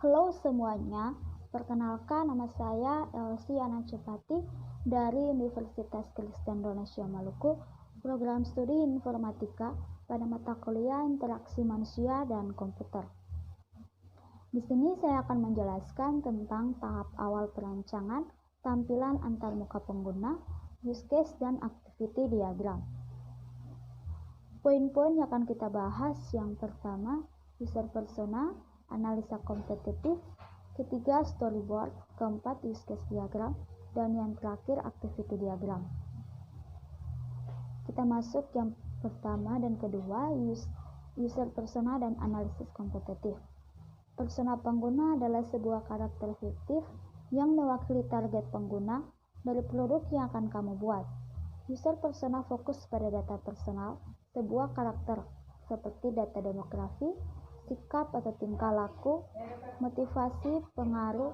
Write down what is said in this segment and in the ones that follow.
Halo semuanya, perkenalkan nama saya Elsie Cepati dari Universitas Kristen Indonesia Maluku, program studi informatika pada mata kuliah interaksi manusia dan komputer. Di sini saya akan menjelaskan tentang tahap awal perancangan tampilan antarmuka pengguna, use case, dan activity diagram. Poin-poin yang akan kita bahas yang pertama, user persona, analisa kompetitif, ketiga storyboard, keempat use case diagram, dan yang terakhir activity diagram. Kita masuk yang pertama dan kedua, user persona dan analisis kompetitif. Persona pengguna adalah sebuah karakter fiktif yang mewakili target pengguna dari produk yang akan kamu buat. User persona fokus pada data personal sebuah karakter seperti data demografi, sikap atau tingkah laku, motivasi, pengaruh,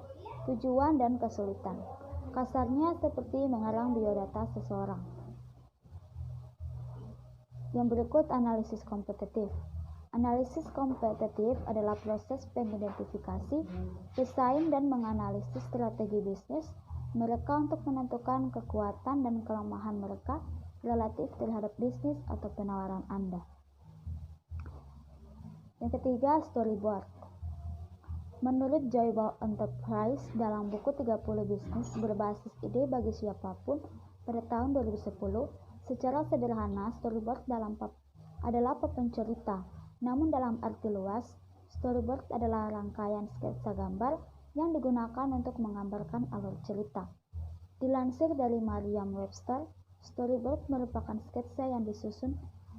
tujuan, dan kesulitan. Kasarnya seperti mengarang biodata seseorang. Yang berikut analisis kompetitif. Analisis kompetitif adalah proses pengidentifikasi, desain, dan menganalisis strategi bisnis mereka untuk menentukan kekuatan dan kelemahan mereka relatif terhadap bisnis atau penawaran Anda. Yang ketiga, storyboard. Menurut Joybal Enterprise dalam buku 30 bisnis berbasis ide bagi siapapun pada tahun 2010, secara sederhana storyboard adalah papan cerita. Namun dalam arti luas, storyboard adalah rangkaian sketsa gambar yang digunakan untuk menggambarkan alur cerita. Dilansir dari Merriam-Webster, storyboard merupakan sketsa yang disusun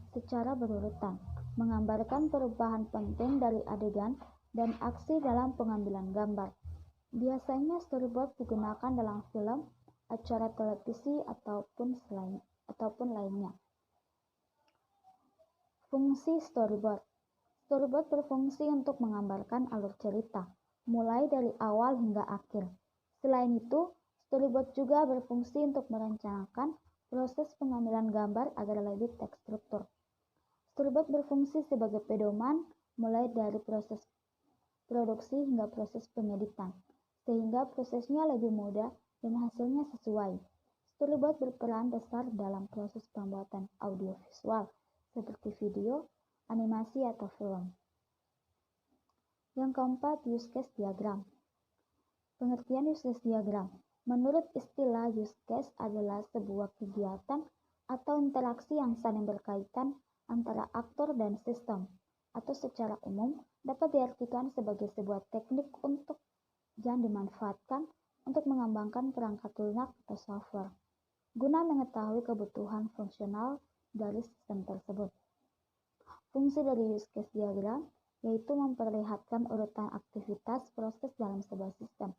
secara berurutan, menggambarkan perubahan penting dari adegan dan aksi dalam pengambilan gambar. Biasanya storyboard digunakan dalam film, acara televisi, ataupun lainnya. Fungsi storyboard. Storyboard berfungsi untuk menggambarkan alur cerita, mulai dari awal hingga akhir. Selain itu, storyboard juga berfungsi untuk merencanakan proses pengambilan gambar agar lebih terstruktur. Storyboard berfungsi sebagai pedoman mulai dari proses produksi hingga proses pengeditan, sehingga prosesnya lebih mudah dan hasilnya sesuai. Storyboard berperan besar dalam proses pembuatan audiovisual seperti video, animasi, atau film. Yang keempat, use case diagram. Pengertian use case diagram. Menurut istilah, use case adalah sebuah kegiatan atau interaksi yang saling berkaitan antara aktor dan sistem, atau secara umum dapat diartikan sebagai sebuah teknik yang dimanfaatkan untuk mengembangkan perangkat lunak atau software, guna mengetahui kebutuhan fungsional dari sistem tersebut. Fungsi dari use case diagram yaitu memperlihatkan urutan aktivitas proses dalam sebuah sistem.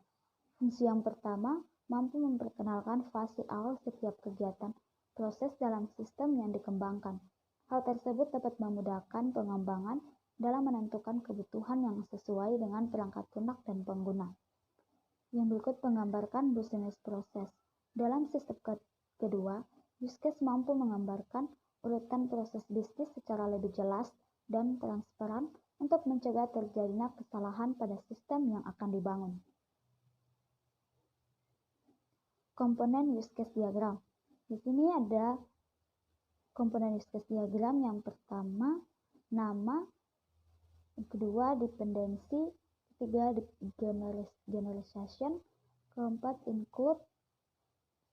Fungsi yang pertama mampu memperkenalkan fase awal setiap kegiatan proses dalam sistem yang dikembangkan. Hal tersebut dapat memudahkan pengembangan dalam menentukan kebutuhan yang sesuai dengan perangkat lunak dan pengguna. Yang berikut menggambarkan business proses. Dalam sistem kedua, use case mampu menggambarkan urutan proses bisnis secara lebih jelas dan transparan untuk mencegah terjadinya kesalahan pada sistem yang akan dibangun. Komponen use case diagram. Di sini ada komponen use case diagram. Yang pertama, nama, yang kedua, dependency, ketiga, generalization, keempat, include,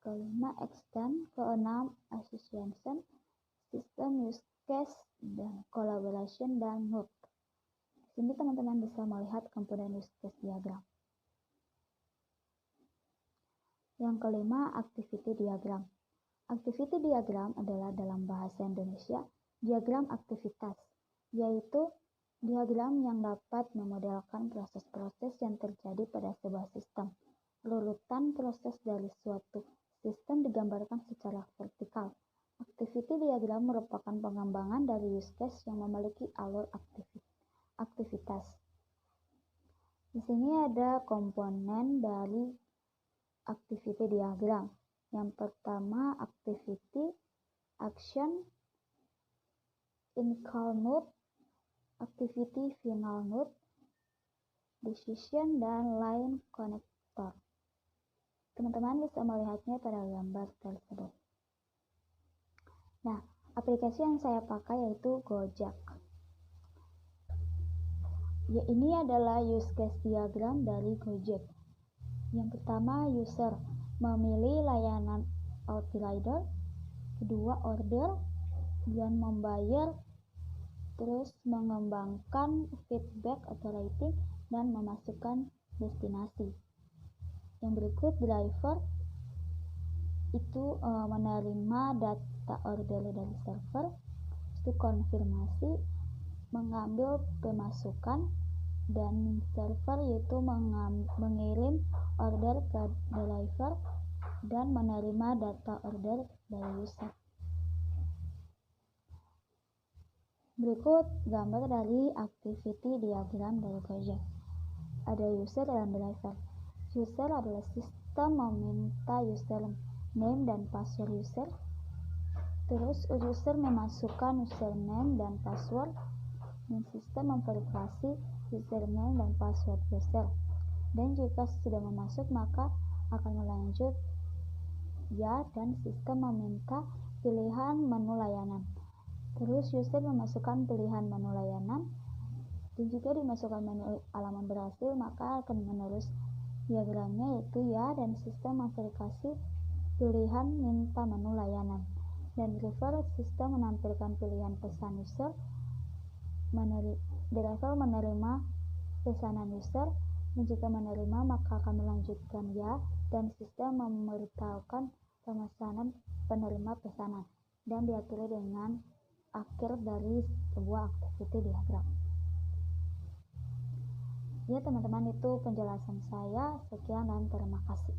kelima, extend, keenam, association, system use case, dan collaboration, dan node. Di sini teman-teman bisa melihat komponen use case diagram. Yang kelima, activity diagram. Activity diagram adalah dalam bahasa Indonesia diagram aktivitas, yaitu diagram yang dapat memodelkan proses-proses yang terjadi pada sebuah sistem. Urutan proses dari suatu sistem digambarkan secara vertikal. Activity diagram merupakan pengembangan dari use case yang memiliki alur aktivitas. Di sini ada komponen dari activity diagram. Yang pertama, activity, action, initial node, activity final node, decision, dan line connector. Teman-teman bisa melihatnya pada gambar tersebut. Nah, aplikasi yang saya pakai yaitu Gojek. Ya, ini adalah use case diagram dari Gojek. Yang pertama, user memilih layanan outrider, kedua order, dan membayar, terus mengembangkan feedback atau rating, dan memasukkan destinasi. Yang berikut, driver itu menerima data order dari server, itu konfirmasi, mengambil pemasukan, dan server yaitu mengirim order ke driver dan menerima data order dari user. Berikut gambar dari activity diagram dari Gojek. Ada user dan driver. User adalah sistem meminta username dan password user. Terus user memasukkan username dan password, dan sistem memverifikasi username dan password user. Dan jika sudah memasuk maka akan melanjut ya, dan sistem meminta pilihan menu layanan. Terus user memasukkan pilihan menu layanan, dan jika dimasukkan menu halaman berhasil maka akan menerus diagramnya yaitu ya, dan sistem memverifikasi pilihan minta menu layanan. Dan driver, sistem menampilkan pilihan pesan user. Driver menerima pesanan user, dan jika menerima maka akan melanjutkan ya, dan sistem memberitahukan pemesanan penerima pesanan, dan diakhiri dengan akhir dari sebuah activity diagram. Ya teman-teman, itu penjelasan saya. Sekian dan terima kasih.